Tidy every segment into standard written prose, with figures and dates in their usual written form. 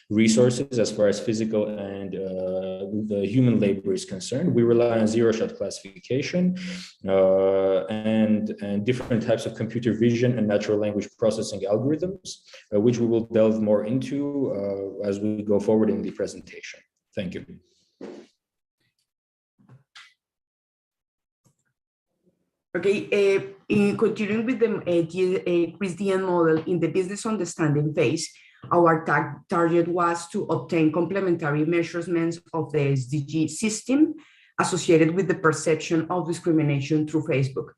resources as far as physical and the human labor is concerned. We rely on zero-shot classification and different types of computer vision and natural language processing algorithms, which we will delve more into as we go forward in the presentation. Thank you. Okay, in continuing with the GPSDN model in the business understanding phase, our target was to obtain complementary measurements of the SDG system associated with the perception of discrimination through Facebook.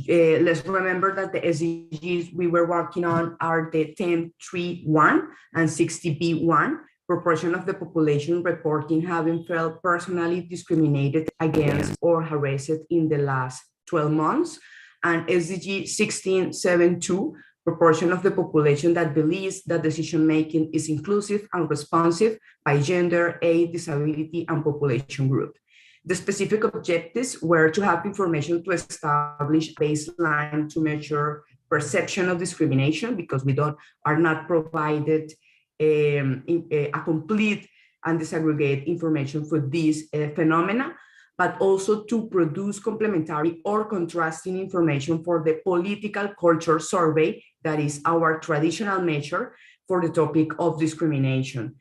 Let's remember that the SDGs we were working on are the 10.3.1 and 60B1, proportion of the population reporting having felt personally discriminated against or harassed in the last 12 months, and SDG 16.7.2, proportion of the population that believes that decision-making is inclusive and responsive by gender, age, disability, and population group. The specific objectives were to have information to establish a baseline to measure perception of discrimination, because we are not provided a complete and disaggregate information for these phenomena, but also to produce complementary or contrasting information for the political culture survey, that is our traditional measure for the topic of discrimination,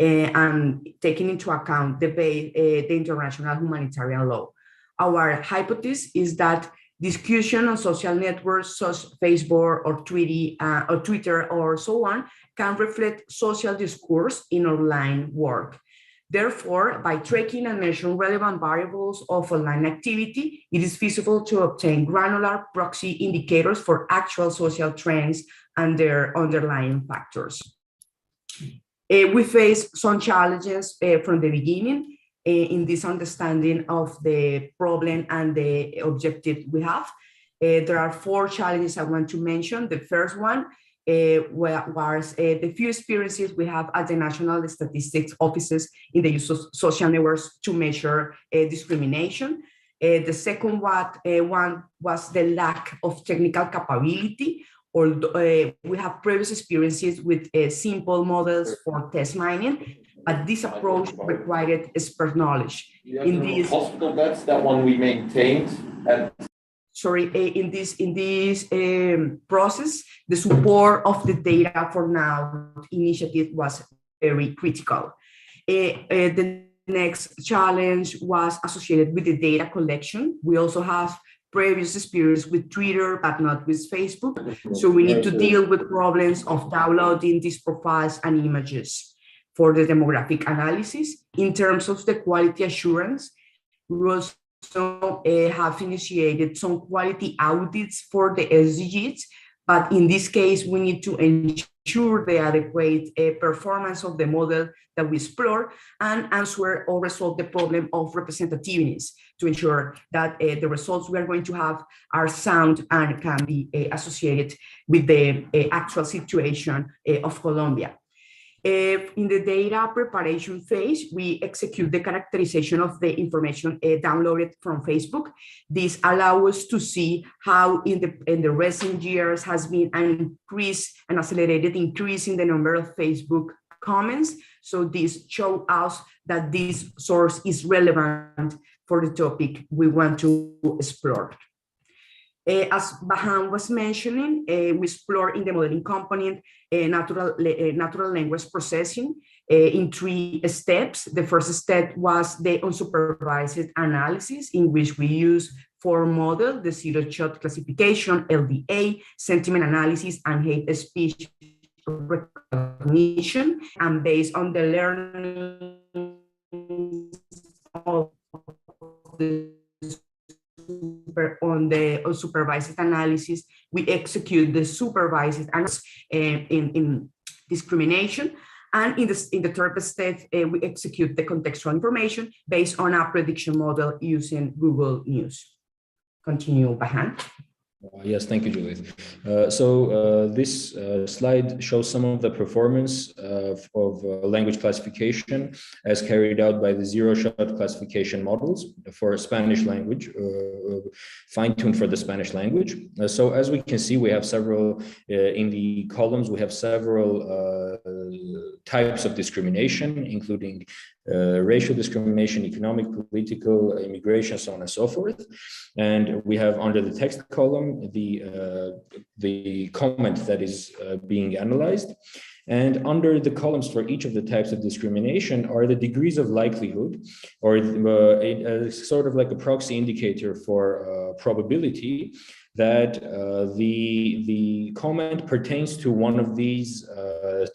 and taking into account the international humanitarian law. Our hypothesis is that discussion on social networks such as Facebook or Twitter or so on can reflect social discourse in online work. Therefore, by tracking and measuring relevant variables of online activity, it is feasible to obtain granular proxy indicators for actual social trends and their underlying factors. We faced some challenges from the beginning in this understanding of the problem and the objective we have. There are 4 challenges I want to mention. The first one was the few experiences we have at the National Statistics Offices in the use of social networks to measure discrimination. The second one was the lack of technical capability, or we have previous experiences with simple models for test mining, but this approach required expert knowledge. In these hospital beds, that one we maintained at. Sorry, in this process, the support of the data for now initiative was very critical. The next challenge was associated with the data collection. We also have previous experience with Twitter, but not with Facebook. So we need to deal with problems of downloading these profiles and images for the demographic analysis. In terms of the quality assurance, we also have initiated some quality audits for the SDGs, but in this case, we need to ensure the adequate performance of the model that we explore and answer or resolve the problem of representativeness to ensure that the results we are going to have are sound and can be associated with the actual situation of Colombia. In the data preparation phase, we execute the characterization of the information downloaded from Facebook. This allows us to see how in the recent years has been an accelerated increase in the number of Facebook comments. So this shows us that this source is relevant for the topic we want to explore. As Bahan was mentioning, we explore in the modeling component natural language processing in 3 steps. The first step was the unsupervised analysis, in which we use 4 models: the zero-shot classification, LDA, sentiment analysis, and hate speech recognition. And based on the learning of the unsupervised analysis, we execute the supervised analysis in discrimination. And in the third step, we execute the contextual information based on a prediction model using Google News. Continue, Bahan. Yes, thank you, Juliet. This slide shows some of the performance of language classification as carried out by the zero-shot classification models for Spanish language, fine-tuned for the Spanish language. So as we can see, we have several, in the columns, we have several types of discrimination, including racial discrimination, economic, political, immigration, so on and so forth. And we have under the text column the comment that is being analyzed. And under the columns for each of the types of discrimination are the degrees of likelihood, or sort of like a proxy indicator for probability that the comment pertains to one of these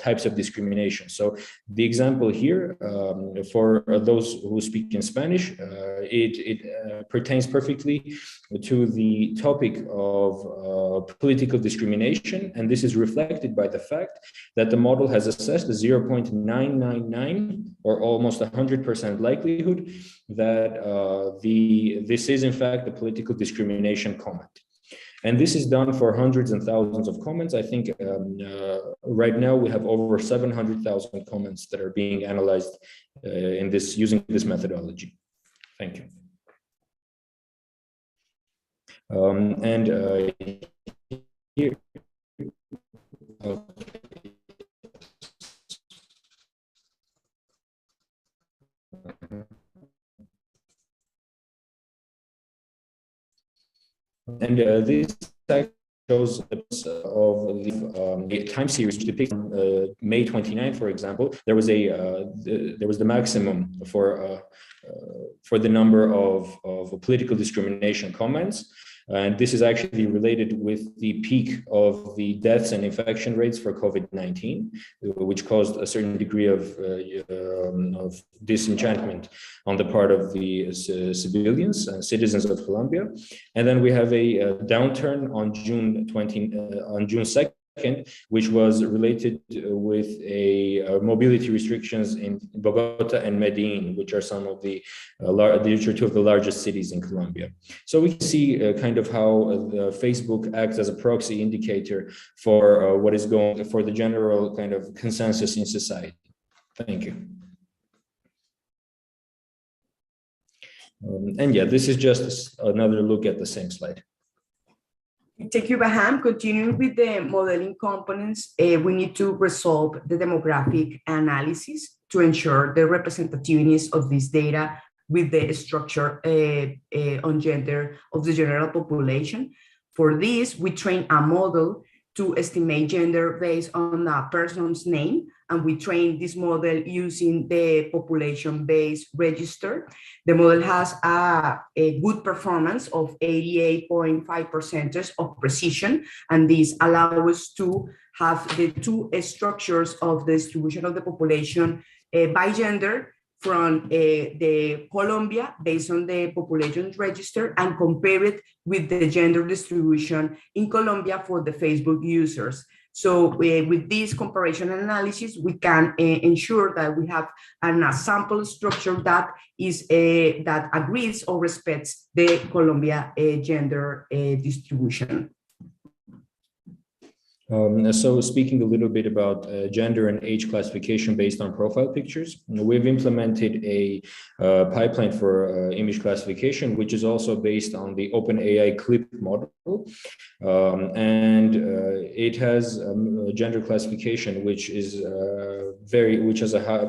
types of discrimination. So the example here, for those who speak in Spanish, it pertains perfectly to the topic of political discrimination, and this is reflected by the fact that the model has assessed a 0.999 or almost 100% likelihood that this is in fact a political discrimination comment. And this is done for hundreds and thousands of comments. I think right now we have over 700,000 comments that are being analyzed using this methodology. Thank you. Here. And this shows of the time series which depicts May 29, for example. There was the maximum for the number of political discrimination comments. And this is actually related with the peak of the deaths and infection rates for COVID-19, which caused a certain degree of disenchantment on the part of the civilians and citizens of Colombia. And then we have a downturn on June 2nd, which was related with mobility restrictions in Bogota and Medellin, which are some of the two of the largest cities in Colombia. So we can see kind of how Facebook acts as a proxy indicator for what is going for the general kind of consensus in society. Thank you. And yeah, this is just another look at the same slide. Thank you, Baham. Continuing with the modeling components, we need to resolve the demographic analysis to ensure the representativeness of this data with the structure on gender of the general population. For this, we train a model to estimate gender based on a person's name, and we train this model using the population-based register. The model has a good performance of 88.5% of precision, and this allows us to have the two structures of the distribution of the population by gender from the Colombia based on the population register and compare it with the gender distribution in Colombia for the Facebook users. So with this comparison analysis, we can ensure that we have a sample structure that is that agrees or respects the Colombia gender distribution. So speaking a little bit about gender and age classification based on profile pictures, we've implemented a pipeline for image classification, which is also based on the OpenAI CLIP model. And it has a gender classification, which has a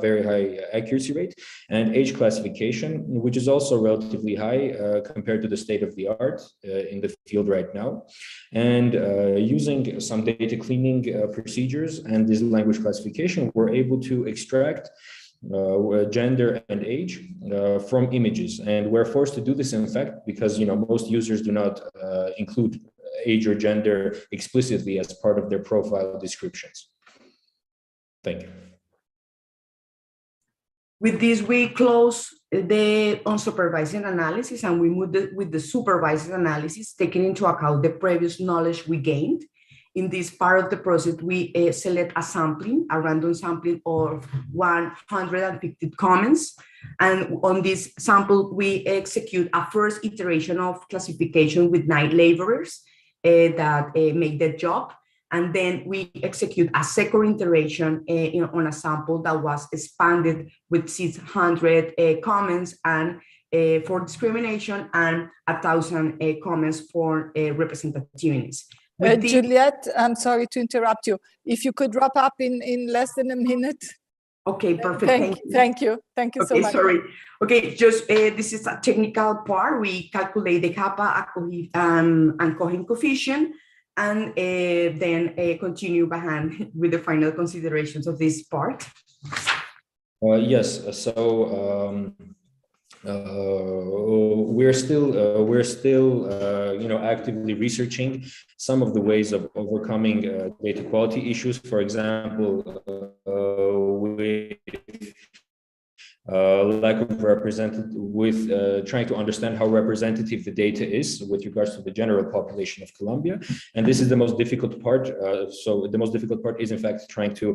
very high accuracy rate, and age classification, which is also relatively high compared to the state of the art in the field right now. And using some data cleaning procedures and this language classification, we're able to extract gender and age from images. And we're forced to do this, in fact, because most users do not include age or gender explicitly as part of their profile descriptions. Thank you. With this, we close the unsupervised analysis and we move with the supervised analysis, taking into account the previous knowledge we gained. In this part of the process, we select a random sampling of 150 comments. And on this sample, we execute a first iteration of classification with 9 laborers that make the job. And then we execute a second iteration on a sample that was expanded with 600 comments and for discrimination and 1,000 comments for representativeness. Juliette, I'm sorry to interrupt you. If you could wrap up in less than a minute. Okay, perfect. Thank you so much. Sorry. Okay, just this is a technical part. We calculate the kappa and Cohen coefficient, and then continue behind with the final considerations of this part. Yes. So we're still actively researching some of the ways of overcoming data quality issues. For example, with lack of trying to understand how representative the data is with regards to the general population of Colombia. And this is the most difficult part. So the most difficult part is in fact trying to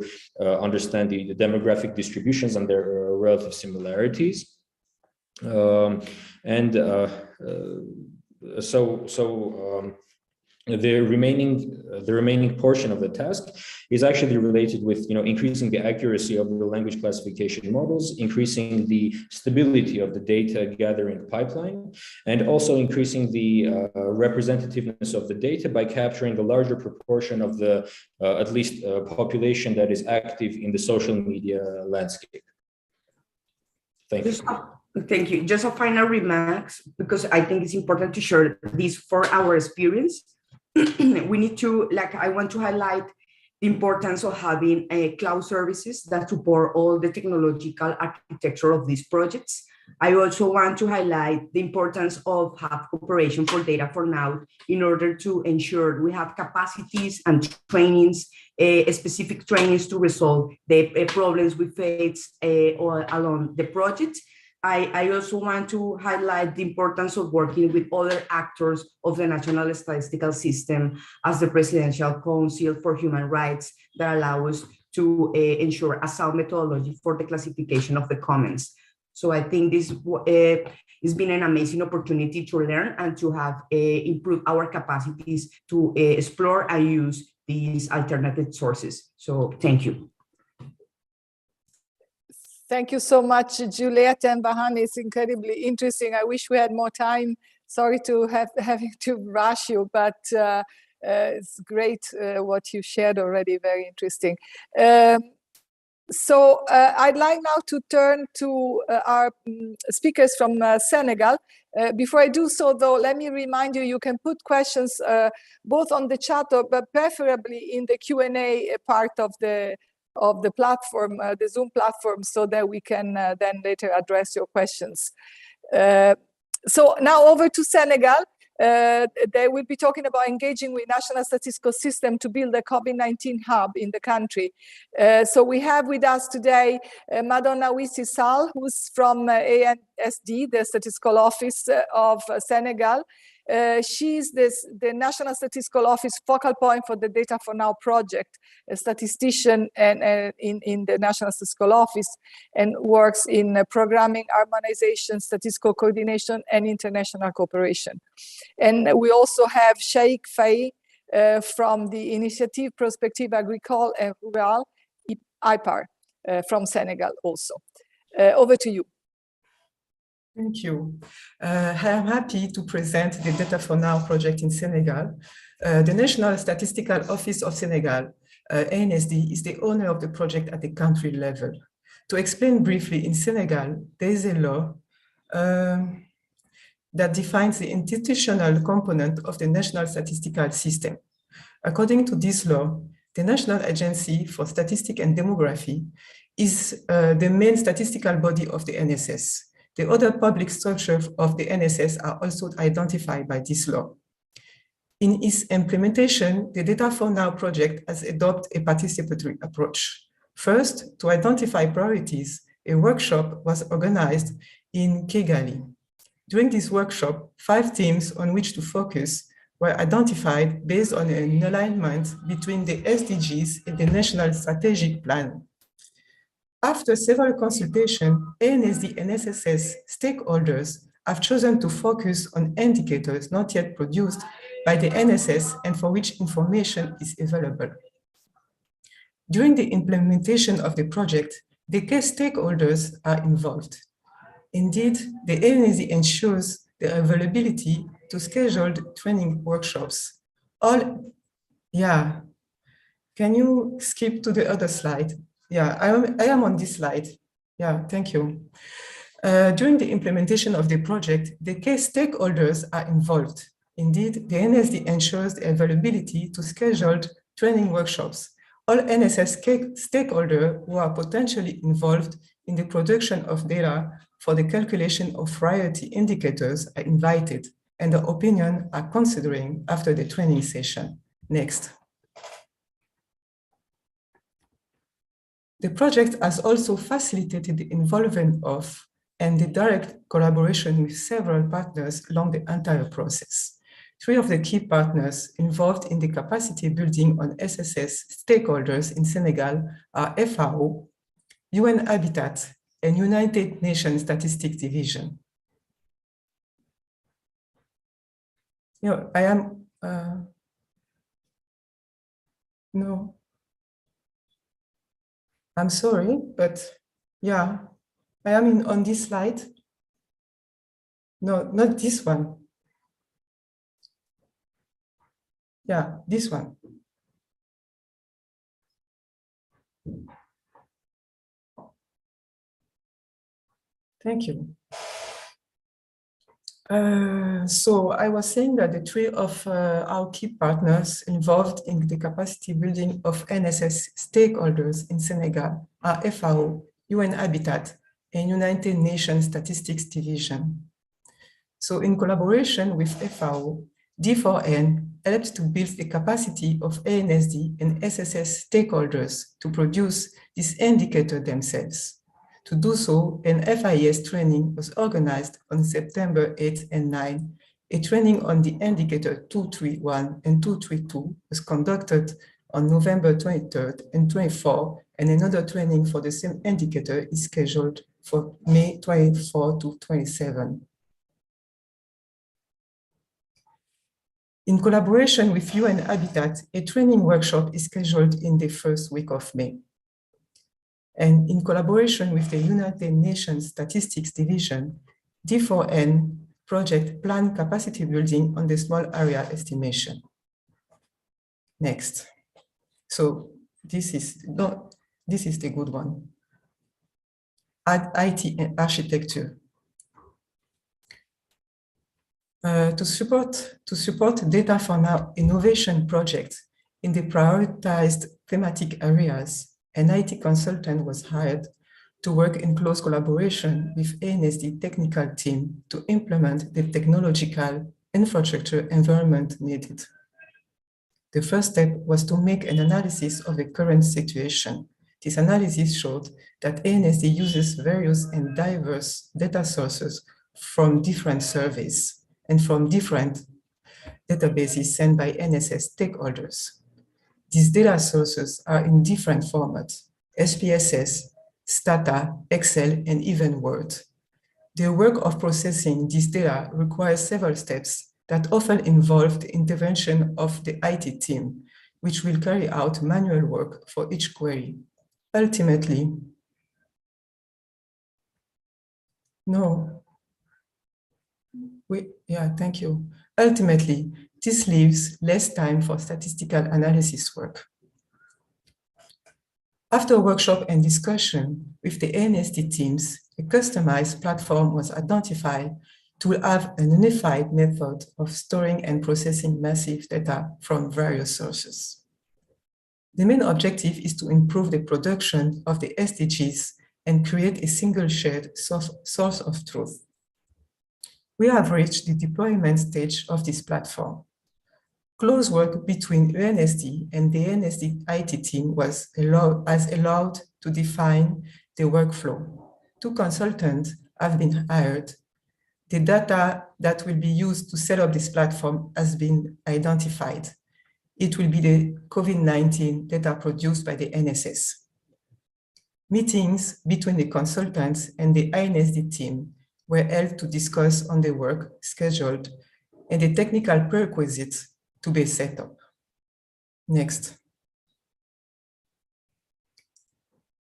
understand the demographic distributions and their relative similarities. The remaining portion of the task is actually related with increasing the accuracy of the language classification models, increasing the stability of the data gathering pipeline, and also increasing the representativeness of the data by capturing a larger proportion of the at least population that is active in the social media landscape. Thank you. Thank you. Just a final remarks, because I think it's important to share this for our experience. We need to, I want to highlight the importance of having cloud services that support all the technological architecture of these projects. I also want to highlight the importance of have cooperation for data for now in order to ensure we have capacities and trainings, specific trainings to resolve the problems we face along the project. I also want to highlight the importance of working with other actors of the National Statistical System as the Presidential Council for Human Rights that allow us to ensure a sound methodology for the classification of the comments. So I think this has been an amazing opportunity to learn and to have improved our capacities to explore and use these alternative sources. So thank you. Thank you so much, Juliet and Bahan. It's incredibly interesting. I wish we had more time. Sorry to having to rush you, but it's great what you shared already. Very interesting. So I'd like now to turn to our speakers from Senegal. Before I do so, though, let me remind you, you can put questions both on the chat, but preferably in the Q&A part of the platform, the Zoom platform, so that we can then later address your questions. So now over to Senegal. They will be talking about engaging with National Statistical System to build a COVID-19 hub in the country. So we have with us today Madonna Wissi Sall, who's from UNSD, the Statistical Office of Senegal. She's the National Statistical Office focal point for the Data for Now project, a statistician and in the National Statistical Office, and works in programming, harmonization, statistical coordination, and international cooperation. And we also have Sheikh Faye from the Initiative Prospective Agricole et Rural, IPAR, from Senegal also. Over to you. Thank you. I am happy to present the Data for Now project in Senegal. The National Statistical Office of Senegal, UNSD, is the owner of the project at the country level. To explain briefly, in Senegal, there is a law that defines the institutional component of the National Statistical System. According to this law, the National Agency for Statistics and Demography is the main statistical body of the NSS. The other public structures of the NSS are also identified by this law. In its implementation, the Data for Now project has adopted a participatory approach. First, to identify priorities, a workshop was organized in Kigali. During this workshop, 5 themes on which to focus were identified based on an alignment between the SDGs and the National Strategic Plan. After several consultations, UNSD and SSS stakeholders have chosen to focus on indicators not yet produced by the NSS and for which information is available. During the implementation of the project, the key stakeholders are involved. Indeed, the UNSD ensures the availability to scheduled training workshops. Can you skip to the other slide? Yeah, I am on this slide. Yeah, thank you. During the implementation of the project, the key stakeholders are involved. Indeed, the NSD ensures the availability to scheduled training workshops. All NSS stakeholders who are potentially involved in the production of data for the calculation of variety indicators are invited, and their opinion are considering after the training session. Next. The project has also facilitated the involvement of and the direct collaboration with several partners along the entire process. Three of the key partners involved in the capacity building on SSS stakeholders in Senegal are FAO, UN Habitat, and United Nations Statistics Division. You know, I am, no, I'm sorry, but yeah, I am on this slide. No, not this one. Yeah, this one. Thank you. So I was saying that the three of our key partners involved in the capacity building of NSS stakeholders in Senegal are FAO, UN Habitat, and United Nations Statistics Division. So in collaboration with FAO, D4N helped to build the capacity of ANSD and SSS stakeholders to produce this indicator themselves. To do so, an FIS training was organized on September 8 and 9. A training on the indicator 231 and 232 was conducted on November 23rd and 24, and another training for the same indicator is scheduled for May 24 to 27. In collaboration with UN Habitat, a training workshop is scheduled in the first week of May. And in collaboration with the United Nations Statistics Division, D4N project plan capacity building on the small area estimation. Next. So this is the good one. Add IT and architecture. To support data for now innovation projects in the prioritized thematic areas, an IT consultant was hired to work in close collaboration with ANSD technical team to implement the technological infrastructure environment needed. The first step was to make an analysis of the current situation. This analysis showed that ANSD uses various and diverse data sources from different surveys and from different databases sent by NSS stakeholders. These data sources are in different formats: SPSS, Stata, Excel, and even Word. The work of processing this data requires several steps that often involve the intervention of the IT team, which will carry out manual work for each query. Ultimately, thank you. Ultimately, this leaves less time for statistical analysis work. After workshop and discussion with the ANSD teams, a customized platform was identified to have a unified method of storing and processing massive data from various sources. The main objective is to improve the production of the SDGs and create a single shared source of truth. We have reached the deployment stage of this platform. Close work between UNSD and the ANSD IT team was allowed to define the workflow. 2 consultants have been hired. The data that will be used to set up this platform has been identified. It will be the COVID-19 data produced by the NSS. Meetings between the consultants and the INSD team were held to discuss on the work scheduled and the technical prerequisites to be set up. Next.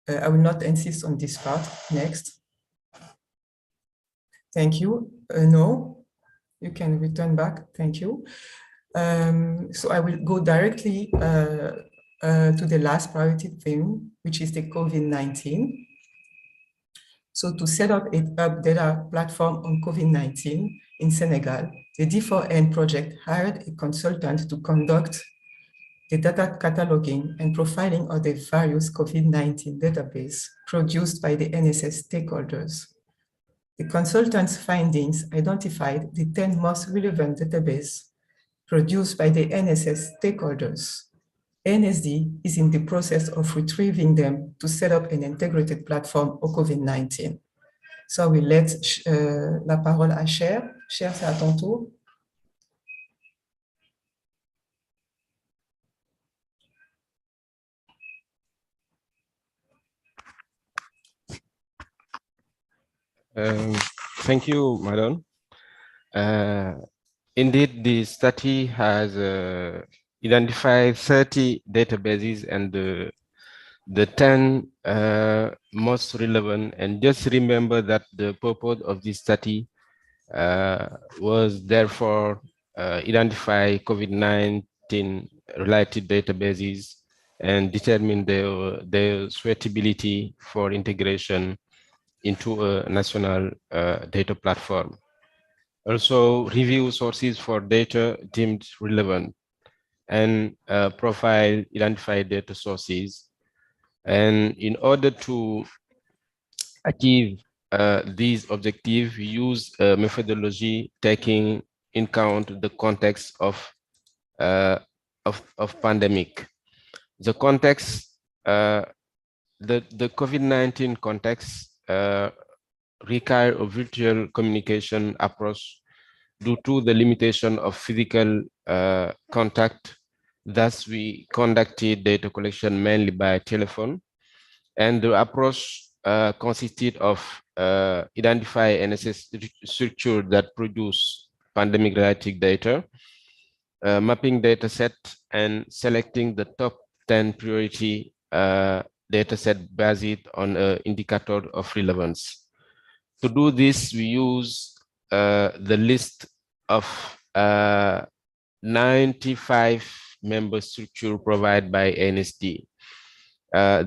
I will not insist on this part. Next. Thank you. No, you can return back. Thank you. So I will go directly to the last priority theme, which is the COVID-19. So to set up a data platform on COVID-19 in Senegal, the D4N project hired a consultant to conduct the data cataloging and profiling of the various COVID-19 database produced by the NSS stakeholders. The consultant's findings identified the 10 most relevant databases produced by the NSS stakeholders. UNSD is in the process of retrieving them to set up an integrated platform for COVID-19. So I will let la parole à Cher. Cher, c'est à ton tour. Thank you, Madam. Indeed, the study has identified 30 databases and the 10 most relevant. And just remember that the purpose of this study was therefore identify COVID-19 related databases and determine their suitability for integration into a national data platform. Also review sources for data deemed relevant and profile identified data sources. And in order to achieve these objectives, we use a methodology taking in account the context of pandemic. The context, the COVID-19 context require a virtual communication approach due to the limitation of physical contact. Thus, we conducted data collection mainly by telephone, and the approach consisted of identify NSS structure that produce pandemic-related data, mapping data set, and selecting the top 10 priority data set based on an indicator of relevance. To do this, we use the list of 95 member structure provided by UNSD.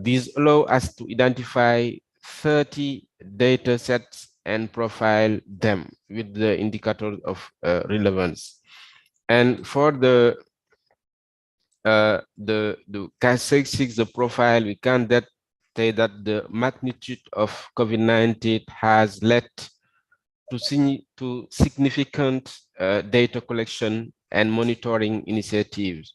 These allow us to identify 30 data sets and profile them with the indicator of relevance. And for the characteristics, the profile, we can say that the magnitude of COVID-19 has led to significant data collection and monitoring initiatives.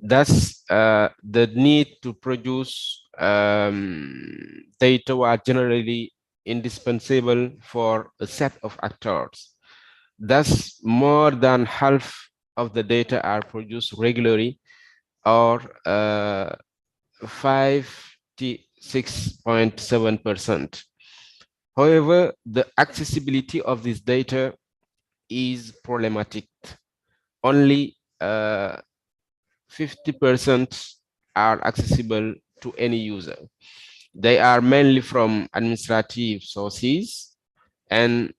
Thus, the need to produce data are generally indispensable for a set of actors. Thus, more than half of the data are produced regularly, or 56.7%. However, the accessibility of this data is problematic. Only 50% are accessible to any user. They are mainly from administrative sources and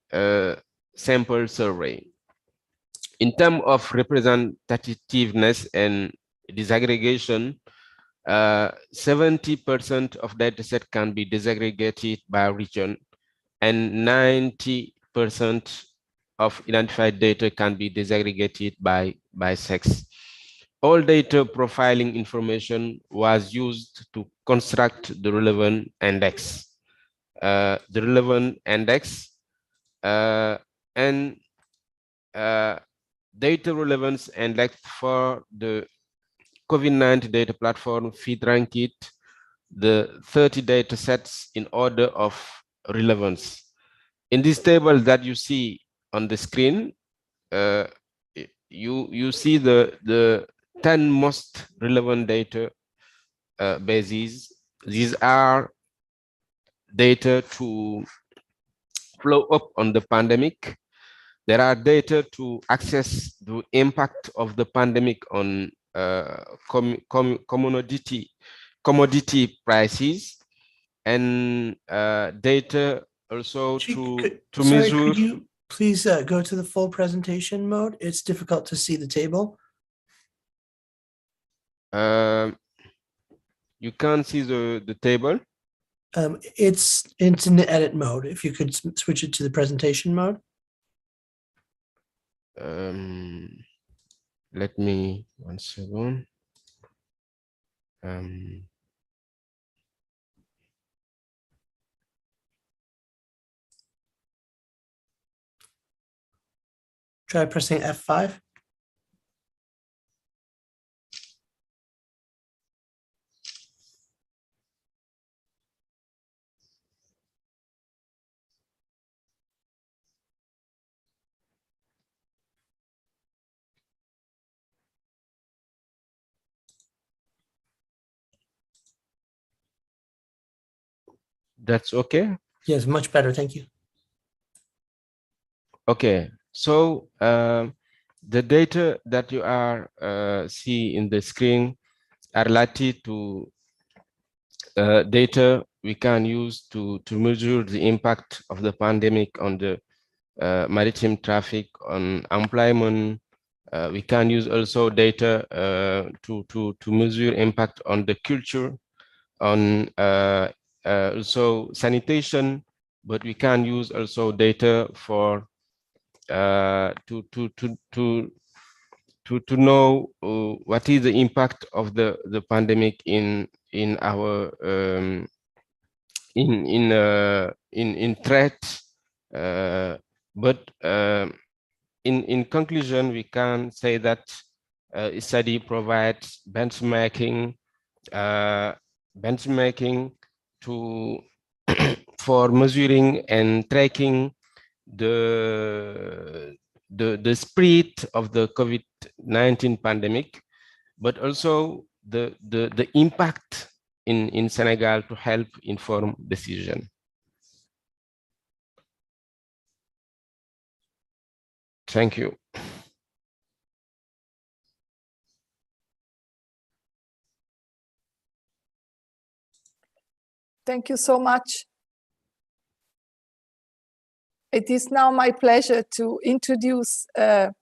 sample survey. In terms of representativeness and disaggregation, 70% of dataset can be disaggregated by region, and 90% of identified data can be disaggregated by sex. All data profiling information was used to construct the relevant index. The relevant index and data relevance index for the COVID-19 data platform feed ranked the 30 data sets in order of relevance. In this table that you see on the screen, you see the 10 most relevant data bases. These are data to follow up on the pandemic. There are data to assess the impact of the pandemic on commodity prices, and data also to measure. Could you please go to the full presentation mode? It's difficult to see the table. You can't see the table? It's in the edit mode. If you could switch it to the presentation mode. Let me, 1 second. Try pressing F5. That's okay? Yes, much better. Thank you. Okay, so the data that you are see in the screen are related to data we can use to measure the impact of the pandemic on the maritime traffic, on employment. We can use also data to measure impact on the culture, on also sanitation, but we can use also data for to know what is the impact of the pandemic in our in threat, but in conclusion, we can say that study provides benchmarking to for measuring and tracking the spread of the COVID-19 pandemic, but also the impact in Senegal to help inform decision. Thank you. Thank you so much. It is now my pleasure to introduce Claire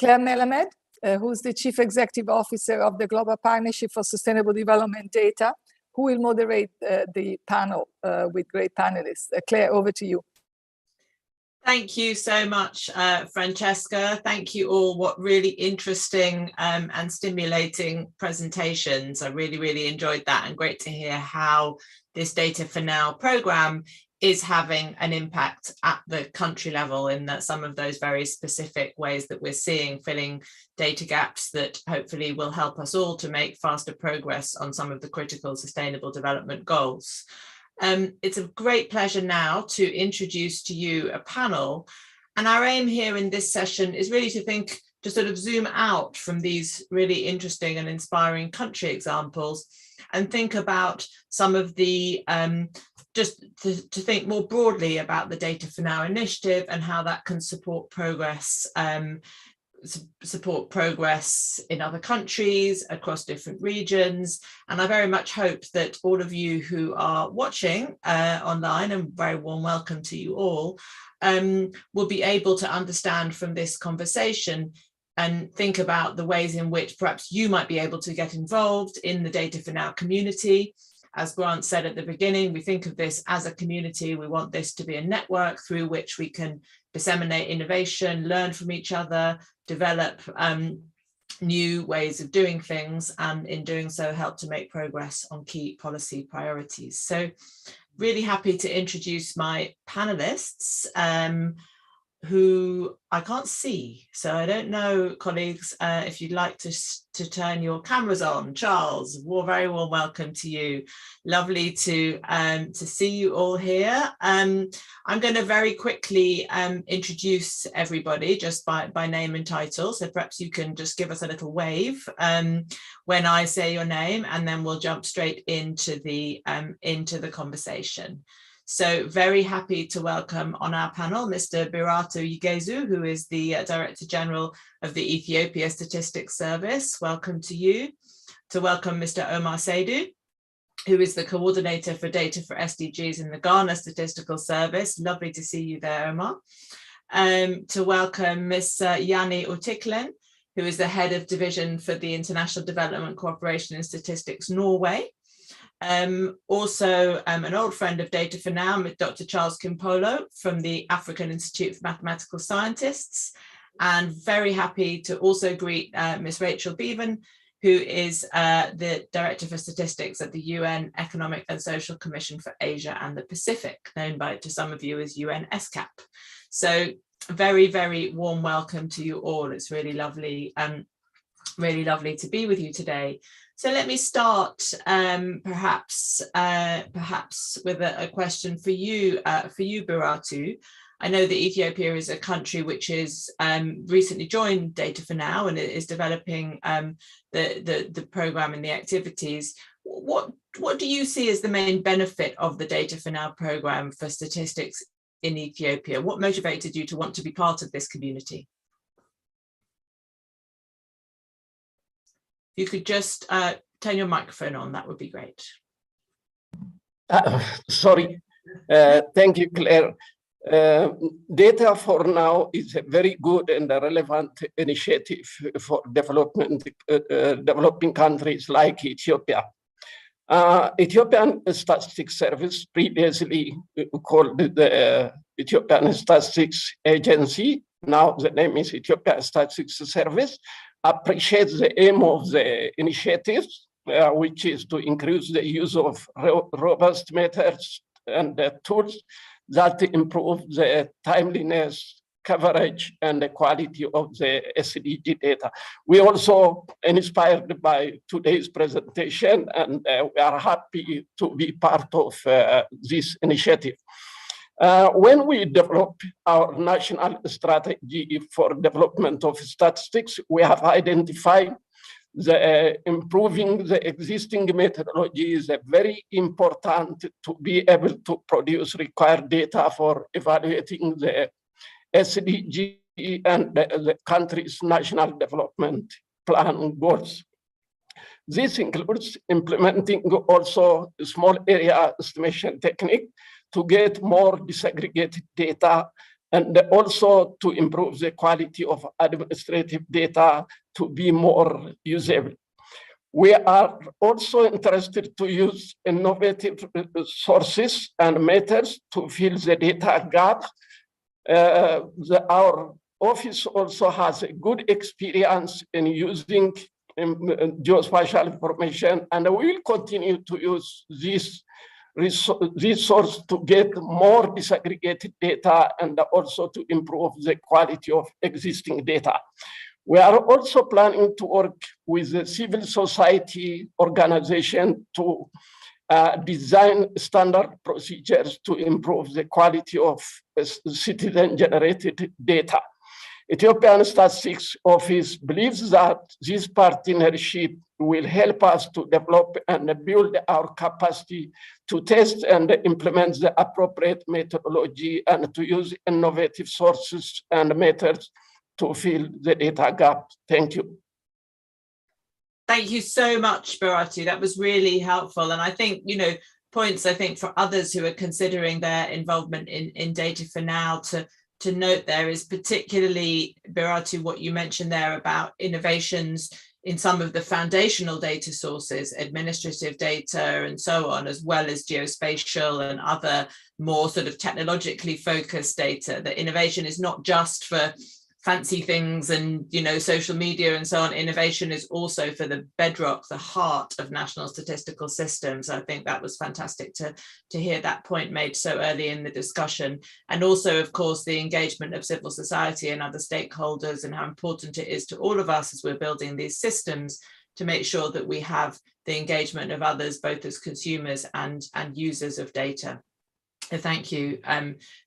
Melamed, who's the Chief Executive Officer of the Global Partnership for Sustainable Development Data, who will moderate the panel with great panelists. Claire, over to you. Thank you so much, Francesca. Thank you all. What really interesting and stimulating presentations. I really enjoyed that, and great to hear how this Data for Now program is having an impact at the country level in that some of those very specific ways that we're seeing filling data gaps that hopefully will help us all to make faster progress on some of the critical sustainable development goals. It's a great pleasure now to introduce to you a panel, and our aim here in this session is really to sort of zoom out from these really interesting and inspiring country examples and think about some of the just to think more broadly about the Data for Now initiative and how that can support progress in other countries across different regions. And I very much hope that all of you who are watching online, and very warm welcome to you all, will be able to understand from this conversation and think about the ways in which perhaps you might be able to get involved in the Data for Now community. As Grant said at the beginning, we think of this as a community. We want this to be a network through which we can disseminate innovation, learn from each other, develop new ways of doing things, and in doing so help to make progress on key policy priorities. So really happy to introduce my panelists, who I can't see. So I don't know, colleagues, if you'd like to turn your cameras on. Charles, very warm welcome to you. Lovely to see you all here. I'm going to very quickly introduce everybody just by name and title. So perhaps you can just give us a little wave when I say your name, and then we'll jump straight into the conversation. So very happy to welcome on our panel Mr. Biratu Yigezu, who is the Director General of the Ethiopia Statistics Service. Welcome to you. To welcome Mr. Omar Saidu, who is the Coordinator for Data for SDGs in the Ghana Statistical Service. Lovely to see you there, Omar. To welcome Ms. Yanni Utiklen, who is the Head of Division for the International Development Cooperation and Statistics Norway. Also an old friend of Data for Now, Dr. Charles Campolo from the African Institute for Mathematical Scientists, and very happy to also greet Ms. Rachel Bevan, who is the Director for Statistics at the UN Economic and Social Commission for Asia and the Pacific, known to some of you as UNSCAP. So very, very warm welcome to you all. It's really lovely to be with you today. So let me start perhaps with a question for you, Biratu. I know that Ethiopia is a country which is recently joined Data for Now and is developing the program and the activities. What do you see as the main benefit of the Data for Now program for statistics in Ethiopia? What motivated you to want to be part of this community? You could just turn your microphone on, that would be great. Sorry, thank you, Claire. Data for Now is a very good and relevant initiative for developing countries like Ethiopia. Ethiopian Statistics Service, previously called the Ethiopian Statistics Agency, now the name is Ethiopian Statistics Service, appreciates the aim of the initiatives, which is to increase the use of robust methods and tools that improve the timeliness, coverage, and the quality of the SDG data. We also inspired by today's presentation, and we are happy to be part of this initiative. When we develop our national strategy for development of statistics, we have identified the improving the existing methodology is very important to be able to produce required data for evaluating the SDG and the country's national development plan goals. This includes implementing also a small area estimation technique to get more disaggregated data, and also to improve the quality of administrative data to be more usable. We are also interested to use innovative sources and methods to fill the data gap. Our office also has a good experience in using geospatial information, and we will continue to use this resource to get more disaggregated data and also to improve the quality of existing data. We are also planning to work with the civil society organization to design standard procedures to improve the quality of citizen-generated data. Ethiopian Statistics Office believes that this partnership will help us to develop and build our capacity to test and implement the appropriate methodology and to use innovative sources and methods to fill the data gap. Thank you. Thank you so much, Biratu. That was really helpful. And I think, points, I think, for others who are considering their involvement in Data for Now to note there is particularly, Biratu, what you mentioned there about innovations in some of the foundational data sources, administrative data and so on, as well as geospatial and other more sort of technologically focused data. That innovation is not just for fancy things and social media and so on. Innovation is also for the bedrock, the heart of national statistical systems. I think that was fantastic to hear that point made so early in the discussion. And also, of course, the engagement of civil society and other stakeholders, and how important it is to all of us as we're building these systems to make sure that we have the engagement of others, both as consumers and users of data. So thank you,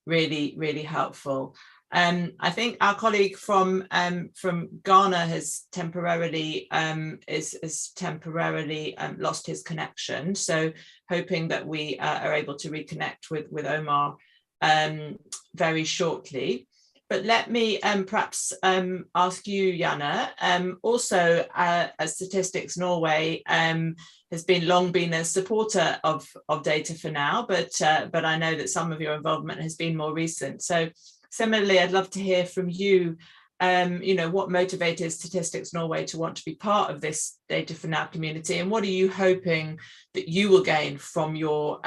really, really helpful. I think our colleague from Ghana has temporarily lost his connection. So hoping that we are able to reconnect with Omar very shortly. But let me perhaps ask you, Jana, also as Statistics Norway has long been a supporter of Data for Now, but I know that some of your involvement has been more recent. So similarly, I'd love to hear from you what motivated Statistics Norway to want to be part of this Data for Now community, and what are you hoping that you will gain from your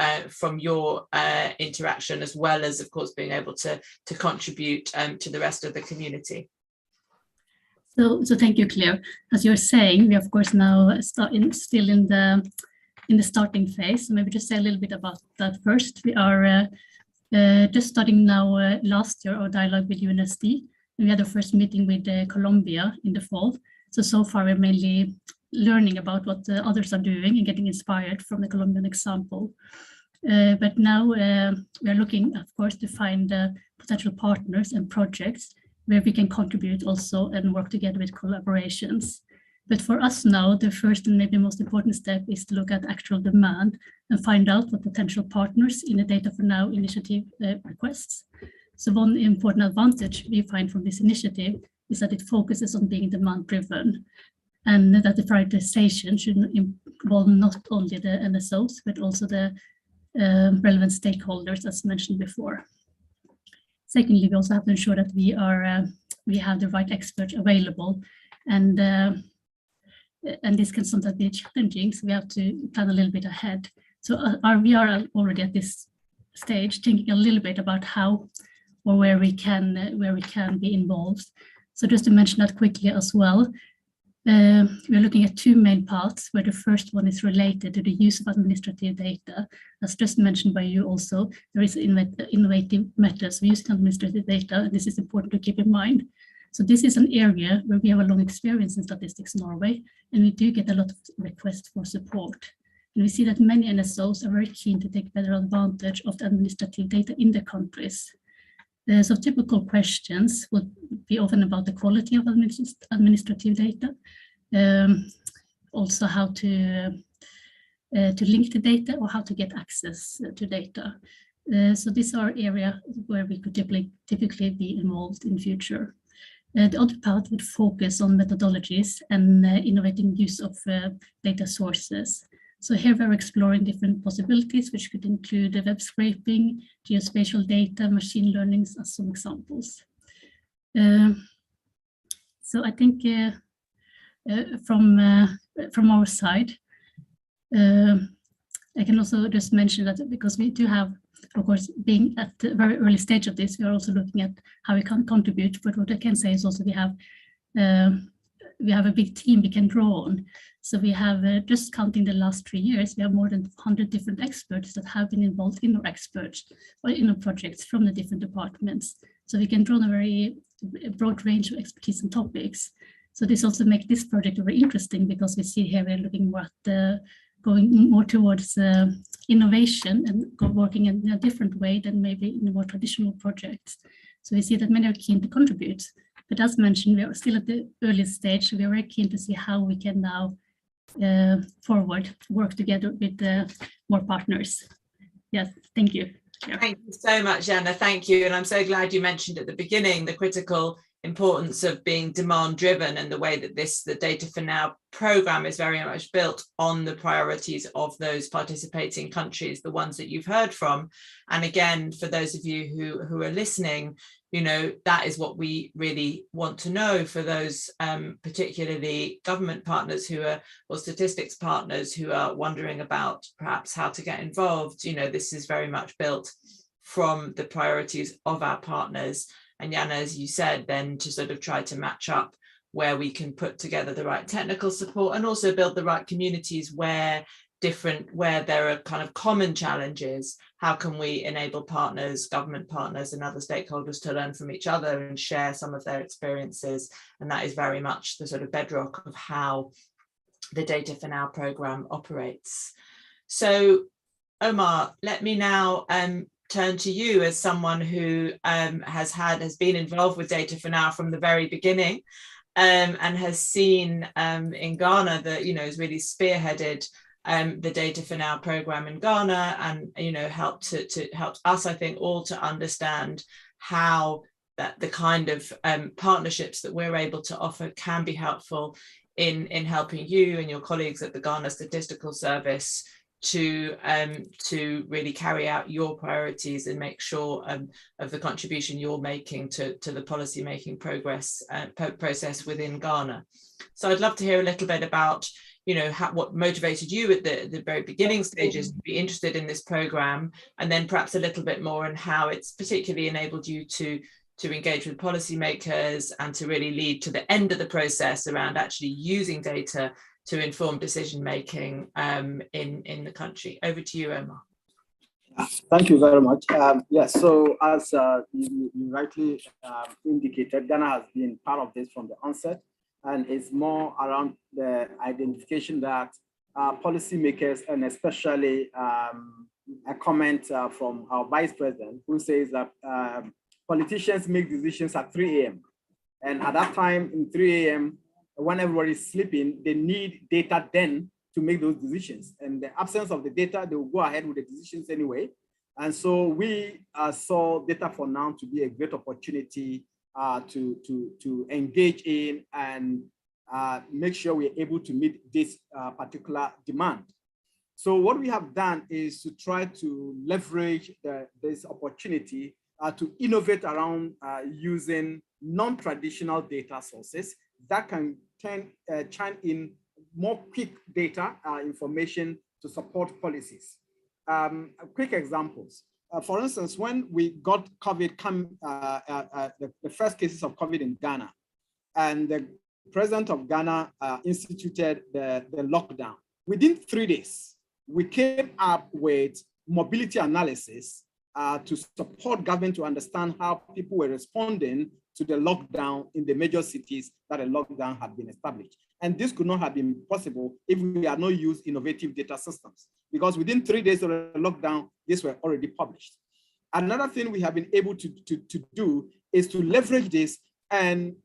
interaction, as well as, of course, being able to contribute to the rest of the community? So thank you, Claire. As you're saying, we of course now still in the starting phase. So maybe just say a little bit about that first. We are just starting now last year our dialogue with UNSD. We had our first meeting with Colombia in the fall. So far we're mainly learning about what others are doing and getting inspired from the Colombian example. But now we are looking, of course, to find potential partners and projects where we can contribute also and work together with collaborations. But for us now, the first and maybe most important step is to look at actual demand and find out what potential partners in the Data for Now initiative requests. So one important advantage we find from this initiative is that it focuses on being demand-driven, and that the prioritization should involve not only the NSOs, but also the relevant stakeholders, as mentioned before. Secondly, we also have to ensure that we have the right experts available, and this can sometimes be challenging, so we have to plan a little bit ahead. So we are already at this stage thinking a little bit about how or where we can be involved. So just to mention that quickly as well, we're looking at two main paths, where the first one is related to the use of administrative data. As just mentioned by you also, there is innovative methods of using administrative data, and this is important to keep in mind. So this is an area where we have a long experience in Statistics Norway, and we do get a lot of requests for support. And we see that many NSOs are very keen to take better advantage of the administrative data in their countries. So typical questions would be often about the quality of administrative data, also how to link the data or how to get access to data. So these are areas where we could typically be involved in future. The other part would focus on methodologies and innovating use of data sources. So here we're exploring different possibilities, which could include web scraping, geospatial data, machine learning as some examples. So I think from our side, I can also just mention that because we do have, of course, being at the very early stage of this, we are also looking at how we can contribute. But what I can say is also we have a big team we can draw on. So we have, just counting the last 3 years, we have more than 100 different experts that have been involved in our experts or in our projects from the different departments. So we can draw on a very broad range of expertise and topics. So this also makes this project very interesting, because we see here we're looking more at going more towards innovation and working in a different way than maybe in a more traditional projects. So we see that many are keen to contribute. But as mentioned, we are still at the early stage. So we are very keen to see how we can now work together with more partners. Yes, thank you. Yeah. Thank you so much, Anna. Thank you. And I'm so glad you mentioned at the beginning the critical importance of being demand driven, and the way that the Data for Now program is very much built on the priorities of those participating countries, the ones that you've heard from. And again, for those of you who are listening, that is what we really want to know for those particularly government partners or statistics partners who are wondering about perhaps how to get involved. This is very much built from the priorities of our partners. And Jana, as you said, then to sort of try to match up where we can put together the right technical support, and also build the right communities where there are kind of common challenges. How can we enable partners, government partners and other stakeholders to learn from each other and share some of their experiences? And that is very much the sort of bedrock of how the Data for Now program operates. So Omar, let me now turn to you as someone who has been involved with Data for Now from the very beginning, and has seen in Ghana that has really spearheaded the Data for Now program in Ghana, and helped us, I think, all to understand how that the kind of partnerships that we're able to offer can be helpful in helping you and your colleagues at the Ghana Statistical Service to really carry out your priorities and make sure of the contribution you're making to the policy making process within Ghana. So I'd love to hear a little bit about, you know, what motivated you at the very beginning stages to be interested in this program, and then perhaps a little bit more on how it's particularly enabled you to engage with policymakers and to really lead to the end of the process around actually using data to inform decision making in the country. Over to you, Omar. Thank you very much. Yes, so as you rightly indicated, Ghana has been part of this from the onset, and it's more around the identification that policymakers, and especially a comment from our vice president, who says that politicians make decisions at 3 a.m. And at that time, in 3 a.m., when everybody's sleeping, they need data then to make those decisions. And the absence of the data, they will go ahead with the decisions anyway. And so we saw Data for Now to be a great opportunity to engage in and make sure we're able to meet this particular demand. So what we have done is to try to leverage this opportunity to innovate around using non-traditional data sources that can chime in more quick data information to support policies. Quick examples. For instance, when we got COVID, the first cases of COVID in Ghana, and the president of Ghana instituted the lockdown. Within 3 days, we came up with mobility analysis to support government to understand how people were responding to the lockdown in the major cities that a lockdown had been established. And this could not have been possible if we had not used innovative data systems, because within 3 days of the lockdown, these were already published. Another thing we have been able to do is to leverage this. And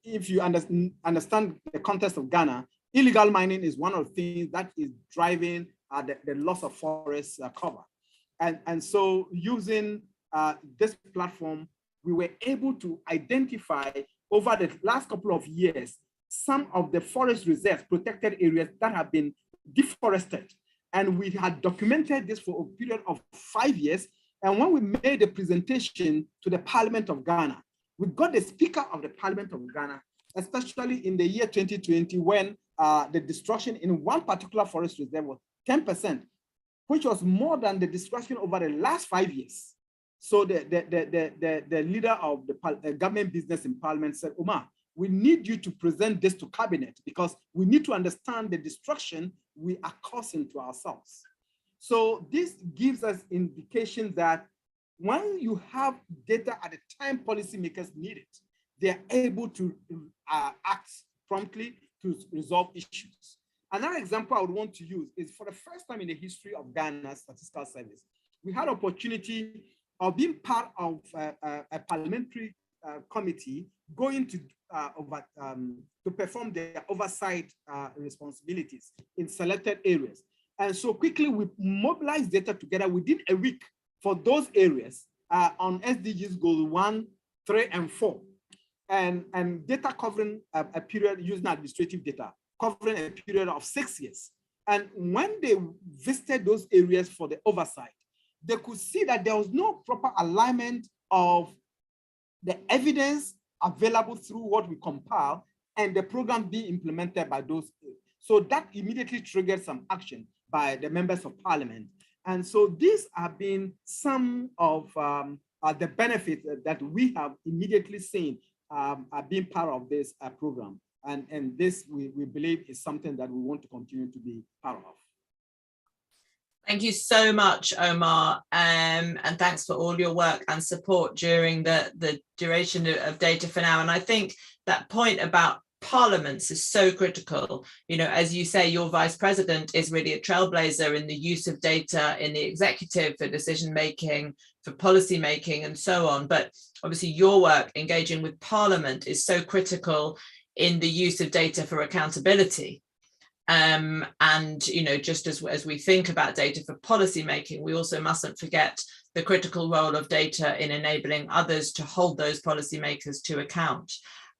if you understand the context of Ghana, illegal mining is one of the things that is driving the loss of forest cover. And so using this platform, we were able to identify over the last couple of years some of the forest reserves, protected areas that have been deforested. And we had documented this for a period of 5 years. And when we made a presentation to the Parliament of Ghana, we got the Speaker of the Parliament of Ghana, especially in the year 2020, when the destruction in one particular forest reserve was 10%, which was more than the destruction over the last 5 years. So the leader of the government business in Parliament said, Omar, we need you to present this to cabinet because we need to understand the destruction we are causing to ourselves. So this gives us indication that when you have data at the time policymakers need it, they are able to act promptly to resolve issues. Another example I would want to use is for the first time in the history of Ghana's statistical service, we had opportunity of being part of a parliamentary committee going to perform their oversight responsibilities in selected areas. And so quickly we mobilized data together within a week for those areas on SDGs goals 1, 3, and 4, and data covering a period using administrative data, covering a period of 6 years. And when they visited those areas for the oversight, they could see that there was no proper alignment of the evidence available through what we compile and the program being implemented by those. So that immediately triggered some action by the members of parliament. And so these have been some of the benefits that we have immediately seen being part of this program. And this, we believe, is something that we want to continue to be part of. Thank you so much, Omar, and thanks for all your work and support during the duration of Data for Now. And I think that point about parliaments is so critical. You know, as you say, your vice president is really a trailblazer in the use of data in the executive for decision making, for policy making, and so on. But obviously your work engaging with parliament is so critical in the use of data for accountability. And, you know, just as we think about data for policy making, we also mustn't forget the critical role of data in enabling others to hold those policymakers to account.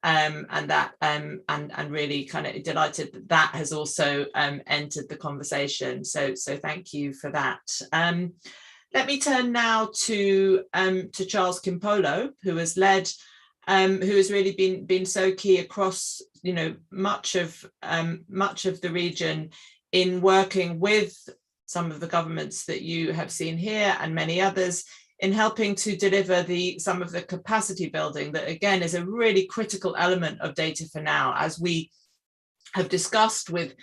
and really kind of delighted that that has also entered the conversation. So thank you for that. Let me turn now to Charles Campolo, who has led, who has really been so key across, you know, much of the region in working with some of the governments that you have seen here and many others in helping to deliver some of the capacity building that, again, is a really critical element of Data for Now. As we have discussed with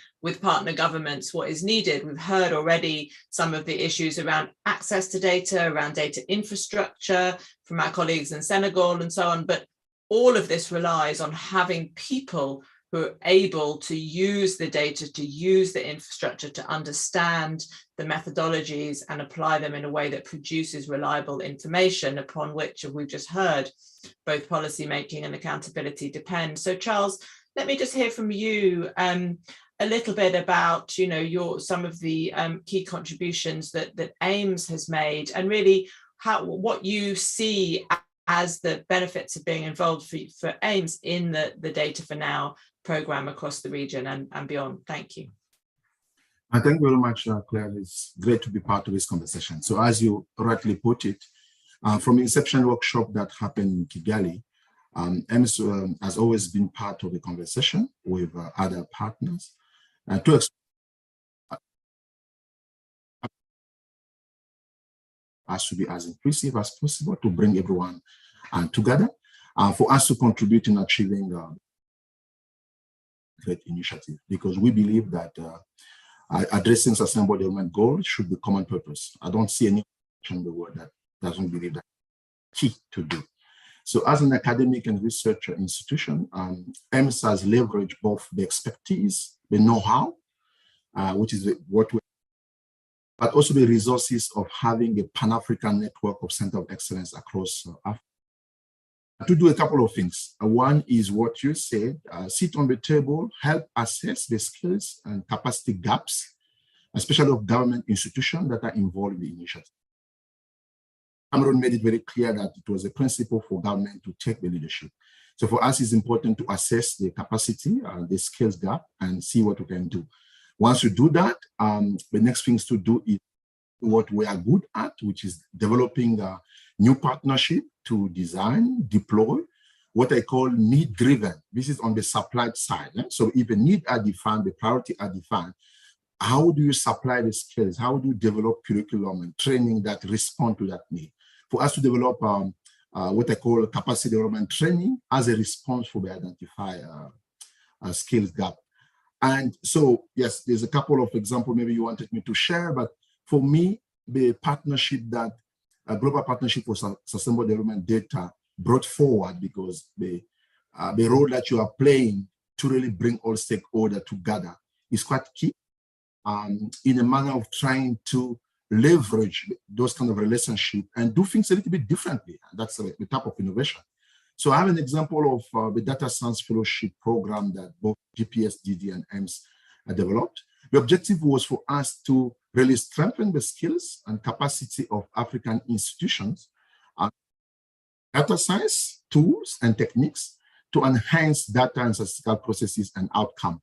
partner governments what is needed, we've heard already some of the issues around access to data, around data infrastructure from our colleagues in Senegal and so on, but all of this relies on having people who are able to use the data, to use the infrastructure, to understand the methodologies and apply them in a way that produces reliable information upon which, as we've just heard, both policy making and accountability depend. So Charles, let me just hear from you a little bit about, you know, some of the key contributions that AIMS has made, and really what you see as the benefits of being involved for AIMS in the Data for Now program across the region and beyond. Thank you. Thank you very much, Claire. It's great to be part of this conversation. So as you rightly put it, from the inception workshop that happened in Kigali, AIMS has always been part of the conversation with other partners to has to be as inclusive as possible to bring everyone together for us to contribute in achieving great initiative, because we believe that addressing sustainable development goals should be common purpose. I don't see any in the world that doesn't believe that key to do. So as an academic and research institution, AIMS has leveraged both the expertise, the know-how, which is what we, but also the resources of having a Pan-African network of Center of Excellence across Africa to do a couple of things. One is what you said, sit on the table, help assess the skills and capacity gaps, especially of government institutions that are involved in the initiative. Cameron made it very clear that it was a principle for government to take the leadership. So for us, it's important to assess the capacity, the skills gap, and see what we can do. Once you do that, the next things to do is what we are good at, which is developing a new partnership to design, deploy, what I call need-driven. This is on the supply side. So if the need are defined, the priority are defined, how do you supply the skills? How do you develop curriculum and training that respond to that need? For us to develop what I call capacity development training as a response for the identified skills gap. And so, yes, there's a couple of examples maybe you wanted me to share, but for me, the partnership that a global partnership for sustainable development data brought forward, because the role that you are playing to really bring all stakeholders together is quite key in a manner of trying to leverage those kind of relationships and do things a little bit differently. That's the type of innovation. So I have an example of the data science fellowship program that both GPSDD and AIMS developed. The objective was for us to really strengthen the skills and capacity of African institutions, data science tools and techniques to enhance data and statistical processes and outcome.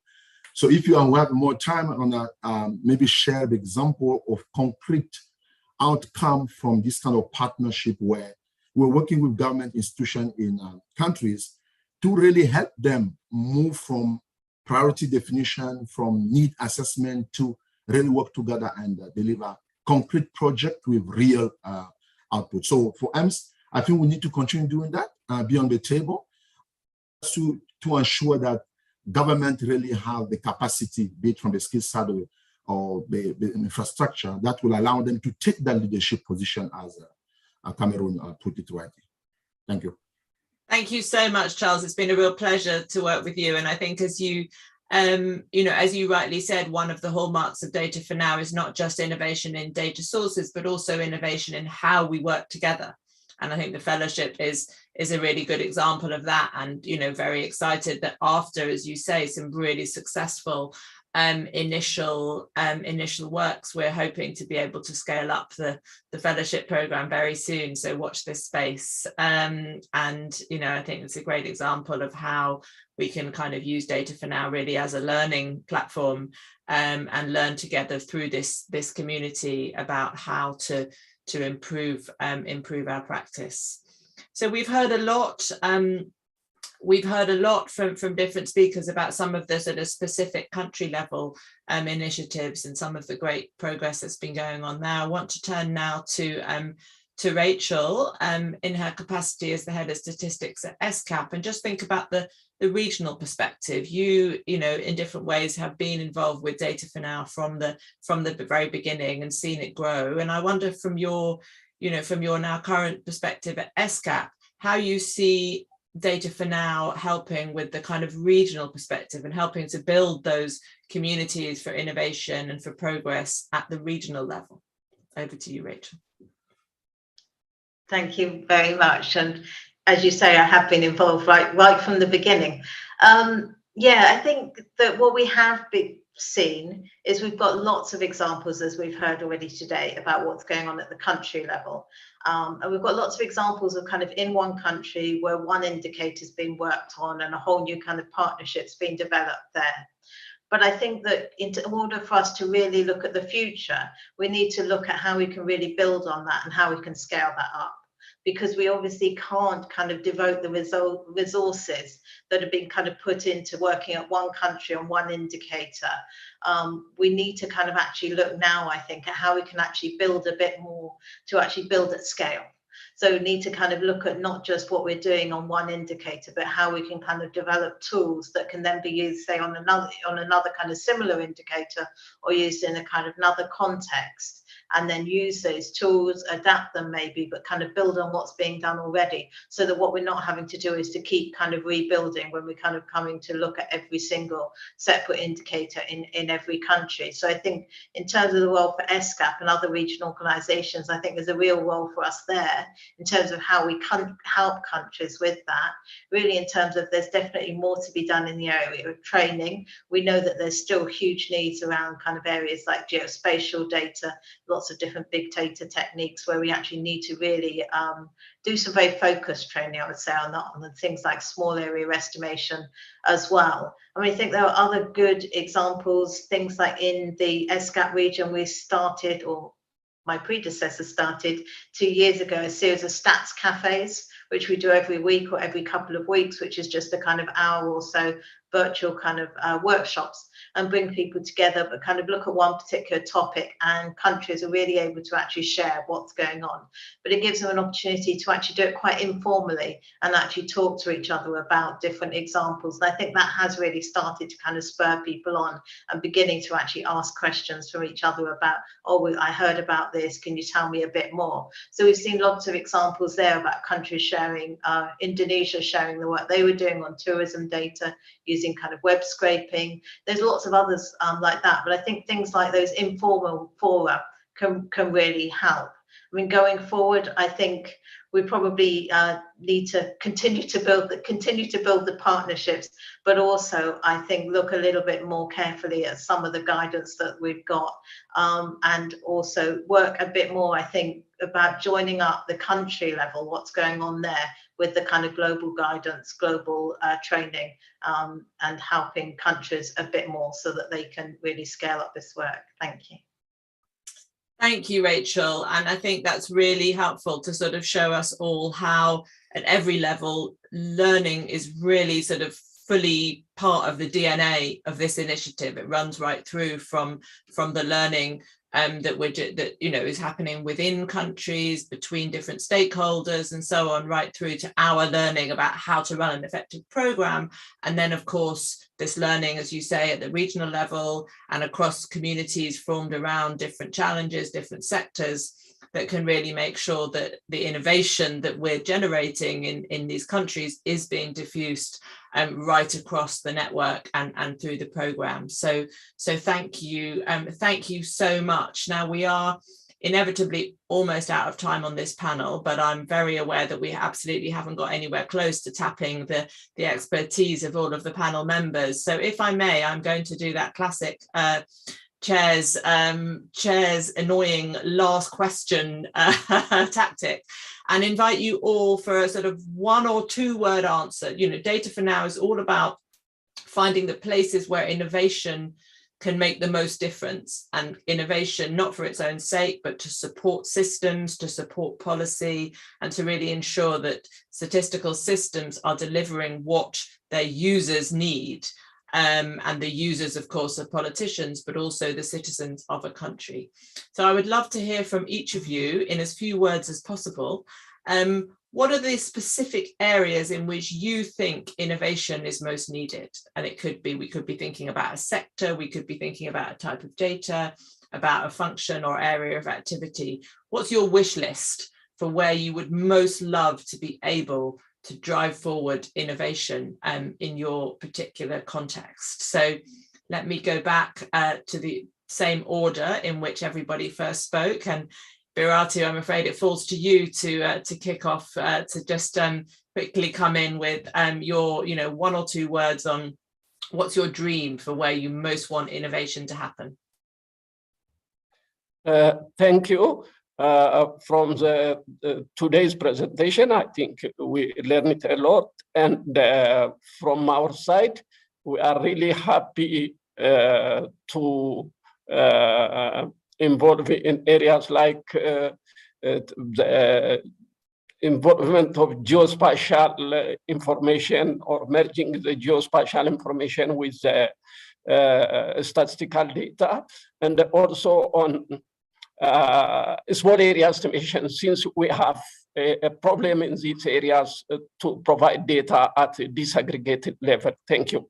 So if you have more time, I'm gonna maybe share the example of concrete outcome from this kind of partnership where we're working with government institutions in countries to really help them move from priority definition, from need assessment to really work together and deliver concrete project with real output. So for AIMS, I think we need to continue doing that, be on the table to ensure that government really have the capacity, be it from the skill side or the infrastructure, that will allow them to take that leadership position as Cameron put it rightly. Thank you. Thank you so much, Charles. It's been a real pleasure to work with you. And I think as you, as you rightly said, one of the hallmarks of Data for Now is not just innovation in data sources, but also innovation in how we work together. And I think the fellowship is a really good example of that. And, very excited that after, as you say, some really successful initial works. We're hoping to be able to scale up the fellowship program very soon, so watch this space. And you know, I think it's a great example of how we can kind of use Data for Now really as a learning platform, and learn together through this community about how to improve our practice. So we've heard a lot. We've heard a lot from different speakers about some of the sort of specific country level initiatives and some of the great progress that's been going on now. I want to turn now to Rachel in her capacity as the head of statistics at SCAP, and just think about the regional perspective. You know, in different ways have been involved with Data for Now from the very beginning and seen it grow. And I wonder from your now current perspective at SCAP, how you see Data for Now helping with the kind of regional perspective and helping to build those communities for innovation and for progress at the regional level. Over to you, Rachel. Thank you very much. And as you say, I have been involved right from the beginning. Yeah, I think that what we have seen is we've got lots of examples, as we've heard already today, about what's going on at the country level. And we've got lots of examples of kind of in one country where one indicator's been worked on and a whole new kind of partnership's been developed there. But I think that in order for us to really look at the future, we need to look at how we can really build on that and how we can scale that up. Because we obviously can't kind of devote the resources that have been kind of put into working at one country on one indicator. We need to kind of actually look now, I think, at how we can actually build a bit more to actually build at scale. So we need to kind of look at not just what we're doing on one indicator, but how we can kind of develop tools that can then be used, say, on another kind of similar indicator, or used in a kind of another context. And then use those tools, adapt them maybe, but kind of build on what's being done already, so that what we're not having to do is to keep kind of rebuilding when we're kind of coming to look at every single separate indicator in every country. So I think in terms of the role for SCAP and other regional organisations, I think there's a real role for us there in terms of how we can help countries with that. Really, in terms of there's definitely more to be done in the area of training. We know that there's still huge needs around kind of areas like geospatial data, lots of different big data techniques where we actually need to really do some very focused training, I would say, on the things like small area estimation as well. I mean, I think there are other good examples, things like in the SCAP region, we started, or my predecessor started 2 years ago, a series of stats cafes, which we do every week or every couple of weeks, which is just a kind of hour or so virtual kind of workshops, and bring people together, but kind of look at one particular topic, and countries are really able to actually share what's going on. But it gives them an opportunity to actually do it quite informally and actually talk to each other about different examples. And I think that has really started to kind of spur people on and beginning to actually ask questions from each other about, oh, I heard about this, can you tell me a bit more? So we've seen lots of examples there about countries sharing, Indonesia sharing the work they were doing on tourism data, using kind of web scraping. There's lots of others like that, but I think things like those informal fora can really help. I mean, going forward, I think we probably need to continue to build the partnerships, but also I think look a little bit more carefully at some of the guidance that we've got, and also work a bit more, I think, about joining up the country level, what's going on there with the kind of global guidance, global training, and helping countries a bit more so that they can really scale up this work. Thank you. Thank you, Rachel. And I think that's really helpful to sort of show us all how at every level learning is really sort of fully part of the DNA of this initiative. It runs right through from the learning that is happening within countries, between different stakeholders and so on, right through to our learning about how to run an effective program. And then, of course, this learning, as you say, at the regional level and across communities formed around different challenges, different sectors, that can really make sure that the innovation that we're generating in these countries is being diffused right across the network and through the program. So thank you so much. Now we are inevitably almost out of time on this panel, but I'm very aware that we absolutely haven't got anywhere close to tapping the expertise of all of the panel members. So if I may, I'm going to do that classic chair's annoying last question tactic, and invite you all for a sort of 1 or 2 word answer. You know, Data for Now is all about finding the places where innovation can make the most difference, and innovation not for its own sake, but to support systems, to support policy, and to really ensure that statistical systems are delivering what their users need. And the users, of course, are politicians, but also the citizens of a country. So I would love to hear from each of you in as few words as possible. What are the specific areas in which you think innovation is most needed? And it could be, we could be thinking about a sector, we could be thinking about a type of data, about a function or area of activity. What's your wish list for where you would most love to be able to drive forward innovation in your particular context? So let me go back to the same order in which everybody first spoke. And Biratu, I'm afraid it falls to you to kick off, to just quickly come in with your 1 or 2 words on what's your dream for where you most want innovation to happen. Thank you. From today's presentation, I think we learned a lot, and from our side, we are really happy to involve in areas like the involvement of geospatial information, or merging the geospatial information with statistical data, and also on small area estimation, since we have a problem in these areas to provide data at a disaggregated level. Thank you.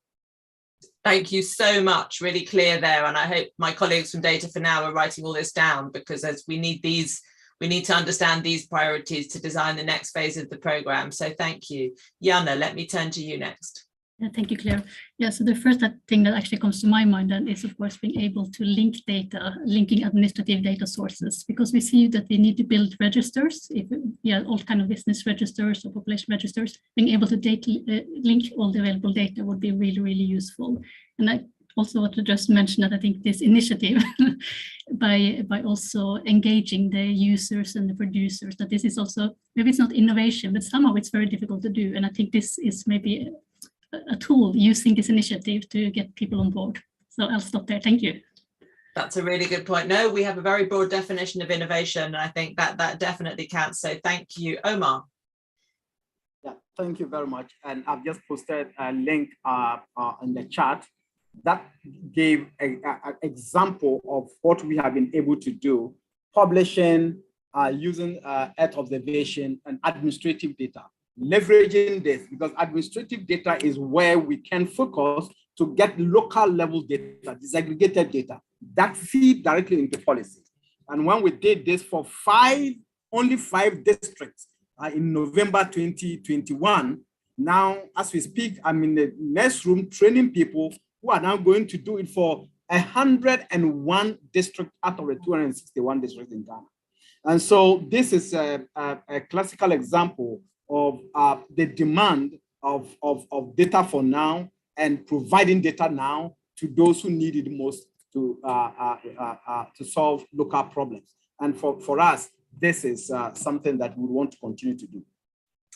Thank you so much, really clear there. And I hope my colleagues from Data for Now are writing all this down, because as we need to understand these priorities to design the next phase of the program. So thank you. Jana, let me turn to you next. Yeah, thank you, Claire. Yeah, so the first thing that actually comes to my mind then is, of course, being able to link data, linking administrative data sources, because we see that we need to build registers, all kind of business registers or population registers. Being able to link all the available data would be really, really useful. And I also want to just mention that I think this initiative, by also engaging the users and the producers, that this is also, maybe it's not innovation, but somehow it's very difficult to do. And I think this is maybe a tool using this initiative to get people on board. So I'll stop there. Thank you. That's a really good point. No, we have a very broad definition of innovation, and I think that definitely counts. So thank you. Omar. Yeah, thank you very much. And I've just posted a link in the chat that gave an example of what we have been able to do, publishing using Earth observation and administrative data. Leveraging this, because administrative data is where we can focus to get local level data, disaggregated data that feed directly into policy. And when we did this for only 5 districts in November 2021, now as we speak, I'm in the next room training people who are now going to do it for 101 districts out of the 261 districts in Ghana. And so this is a classical example of the demand of data for now, and providing data now to those who need it most to solve local problems. And for us, this is something that we want to continue to do.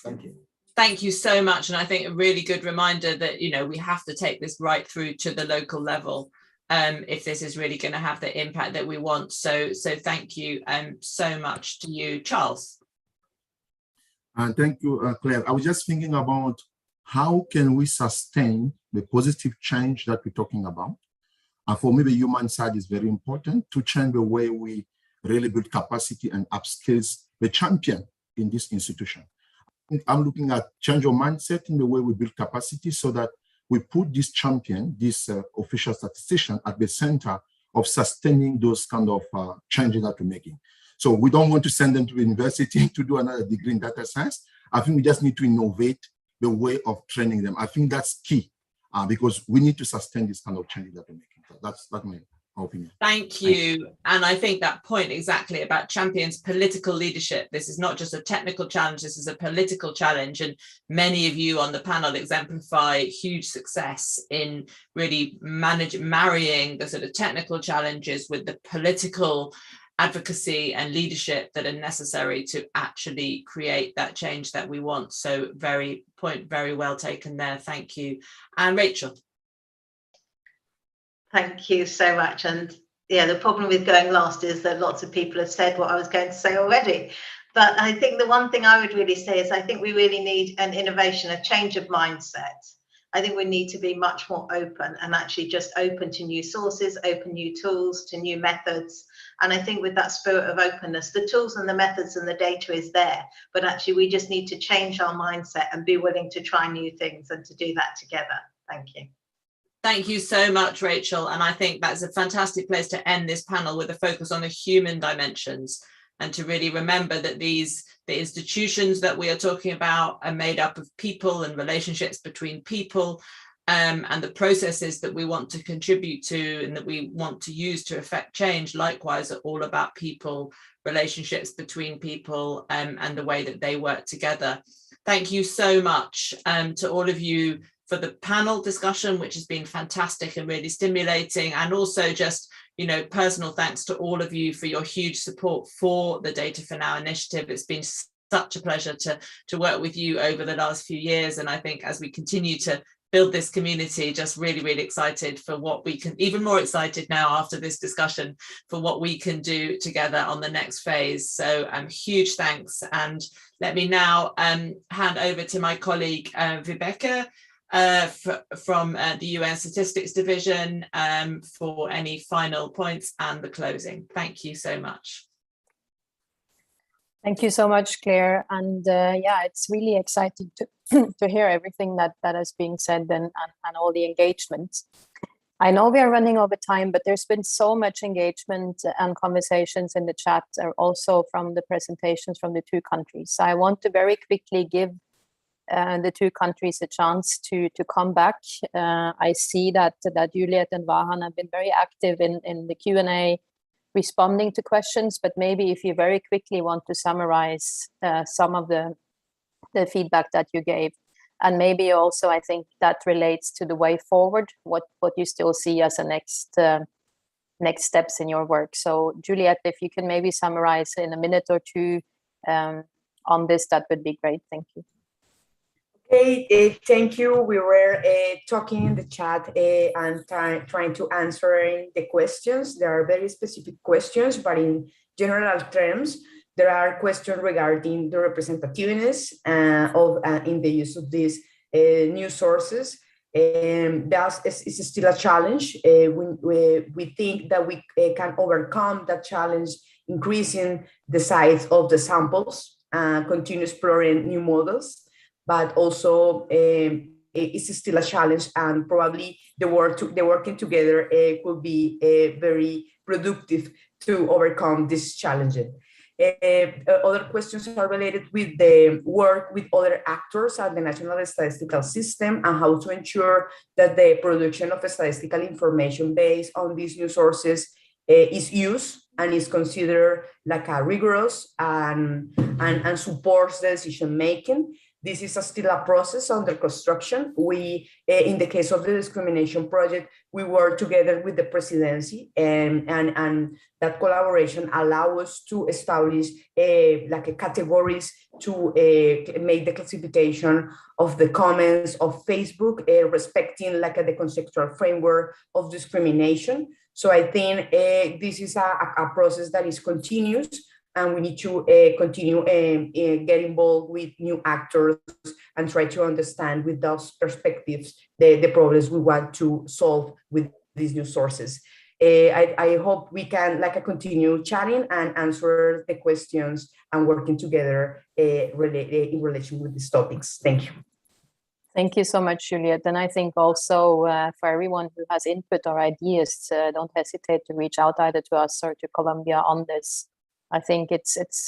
Thank you. Thank you so much. And I think a really good reminder that, we have to take this right through to the local level if this is really going to have the impact that we want. So thank you so much to you, Charles. And thank you, Claire. I was just thinking about how can we sustain the positive change that we're talking about. And for me, the human side is very important to change the way we really build capacity and upskills the champion in this institution. I'm looking at change of mindset in the way we build capacity, so that we put this champion, this official statistician, at the center of sustaining those kind of changes that we're making. So we don't want to send them to the university to do another degree in data science. I think we just need to innovate the way of training them. I think that's key because we need to sustain this kind of change that we're making. So that's my opinion. Thank you. And I think that point exactly about champions political leadership. This is not just a technical challenge, this is a political challenge. And many of you on the panel exemplify huge success in really marrying the sort of technical challenges with the political advocacy and leadership that are necessary to actually create that change that we want. So very well taken there. Thank you. And Rachel. Thank you so much. And yeah, the problem with going last is that lots of people have said what I was going to say already. But I think the one thing I would really say is I think we really need an innovation, a change of mindset. I think we need to be much more open and actually just open to new sources, open new tools, to new methods. And I think with that spirit of openness, the tools and the methods and the data is there, but actually we just need to change our mindset and be willing to try new things and to do that together. Thank you. Thank you so much, Rachel. And I think that's a fantastic place to end this panel, with a focus on the human dimensions, and to really remember that the institutions that we are talking about are made up of people and relationships between people, and the processes that we want to contribute to and that we want to use to affect change, likewise, are all about people, relationships between people, and the way that they work together. Thank you so much to all of you for the panel discussion, which has been fantastic and really stimulating, and also just, personal thanks to all of you for your huge support for the Data for Now initiative. It's been such a pleasure to work with you over the last few years, and I think as we continue to build this community, just really excited for what we can, even more excited now after this discussion, for what we can do together on the next phase. So huge thanks, and let me now hand over to my colleague Vibeke from the UN Statistics Division for any final points and the closing. Thank you so much. Thank you so much, Claire. And yeah, it's really exciting to hear everything that is being said and all the engagement. I know we are running over time, but there's been so much engagement and conversations in the chat, also from the presentations from the two countries. So I want to very quickly give the two countries a chance to come back. I see that Juliet and Vahan have been very active in the Q&A, responding to questions, but maybe if you very quickly want to summarize some of the feedback that you gave, and maybe also I think that relates to the way forward, what you still see as a next steps in your work. So Juliet, if you can maybe summarize in a minute or two on this, that would be great. Thank you. Okay, thank you. We were talking in the chat and trying to answer the questions. There are very specific questions, but in general terms, there are questions regarding the representativeness in the use of these new sources. That is still a challenge. We think that we can overcome that challenge, increasing the size of the samples, continue exploring new models. But also it's still a challenge, and probably the working together could be very productive to overcome this challenge. Other questions are related with the work with other actors at the National Statistical System and how to ensure that the production of a statistical information based on these new sources is used and is considered like a rigorous and supports the decision making. This is still a process under construction. We, in the case of the discrimination project, we work together with the presidency, and that collaboration allows us to establish categories to make the classification of the comments of Facebook, respecting the conceptual framework of discrimination. So I think this is a process that is continuous, and we need to continue get involved with new actors and try to understand with those perspectives the problems we want to solve with these new sources. I hope we can continue chatting and answer the questions and working together in relation with these topics. Thank you. Thank you so much, Juliet. And I think also for everyone who has input or ideas, don't hesitate to reach out either to us or to Columbia on this. I think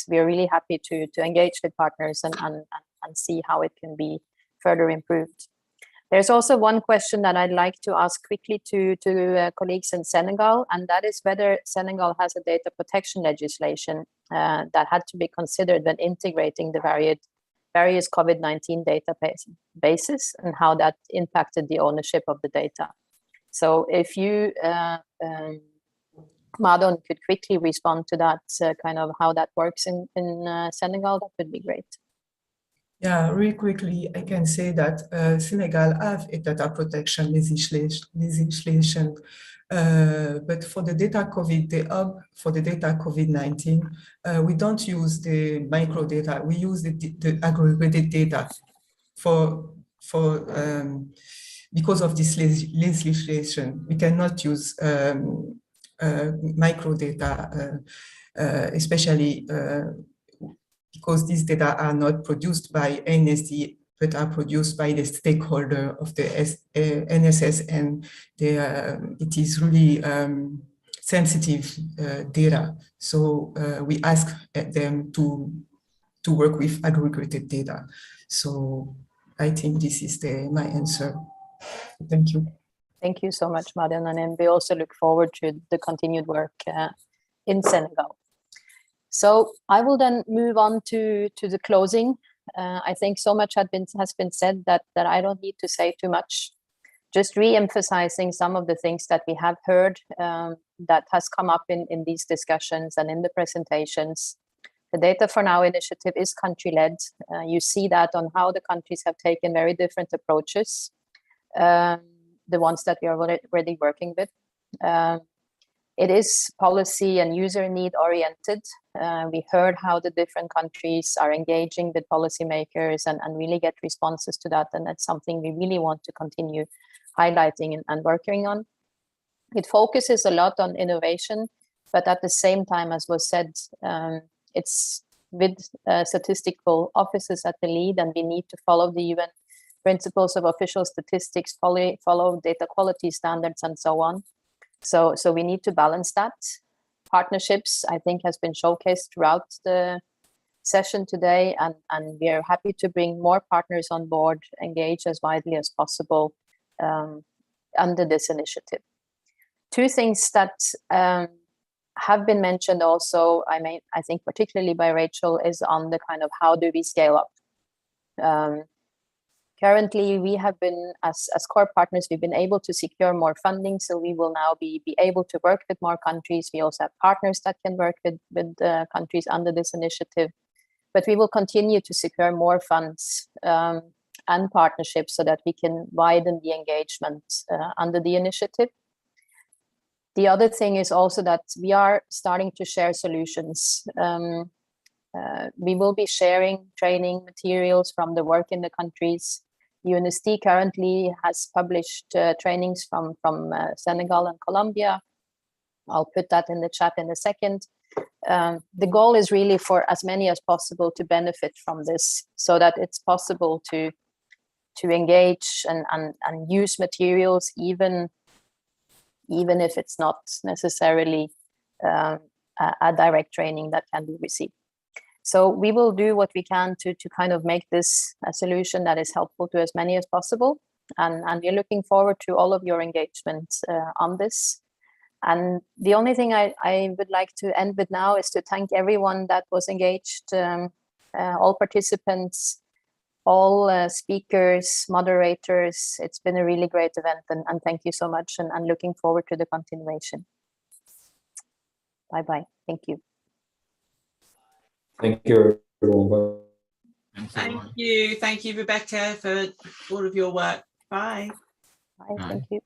we're really happy to engage with partners and see how it can be further improved. There's also one question that I'd like to ask quickly to colleagues in Senegal, and that is whether Senegal has a data protection legislation that had to be considered when integrating the various COVID-19 databases and how that impacted the ownership of the data. So if you, Madon, could quickly respond to that, kind of how that works in Senegal, that would be great. Yeah, really quickly, I can say that Senegal have a data protection legislation, but for the data COVID-19, we don't use the micro data. We use the aggregated data because of this legislation. We cannot use micro data, especially because these data are not produced by UNSD, but are produced by the stakeholder of the NSS, and it is really sensitive data. So we ask them to work with aggregated data. So I think this is my answer. Thank you. Thank you so much, Madon, and we also look forward to the continued work in Senegal. So I will then move on to the closing. I think so much has been said that I don't need to say too much. Just re-emphasizing some of the things that we have heard that has come up in these discussions and in the presentations. The Data for Now initiative is country-led. You see that on how the countries have taken very different approaches, the ones that we are already working with. It is policy and user need oriented. We heard how the different countries are engaging with policymakers and really get responses to that. And that's something we really want to continue highlighting and working on. It focuses a lot on innovation, but at the same time, as was said, it's with statistical offices at the lead, and we need to follow the UN principles of official statistics, follow data quality standards, and so on. So we need to balance that. Partnerships, I think, has been showcased throughout the session today, and we are happy to bring more partners on board, engage as widely as possible under this initiative. Two things that have been mentioned also, I think particularly by Rachel, is on the kind of how do we scale up. Currently, we have been, as core partners, we've been able to secure more funding, so we will now be able to work with more countries. We also have partners that can work with countries under this initiative, but we will continue to secure more funds and partnerships so that we can widen the engagement under the initiative. The other thing is also that we are starting to share solutions. We will be sharing training materials from the work in the countries. UNSD currently has published trainings from Senegal and Colombia. I'll put that in the chat in a second. The goal is really for as many as possible to benefit from this, so that it's possible to engage and use materials, even if it's not necessarily a direct training that can be received. So we will do what we can to kind of make this a solution that is helpful to as many as possible. And we're looking forward to all of your engagement on this. And the only thing I would like to end with now is to thank everyone that was engaged, all participants, all speakers, moderators. It's been a really great event, and thank you so much, and looking forward to the continuation. Bye-bye. Thank you. Thank you, everyone. Thank you, Rebecca, for all of your work. Bye. Bye. Thank you.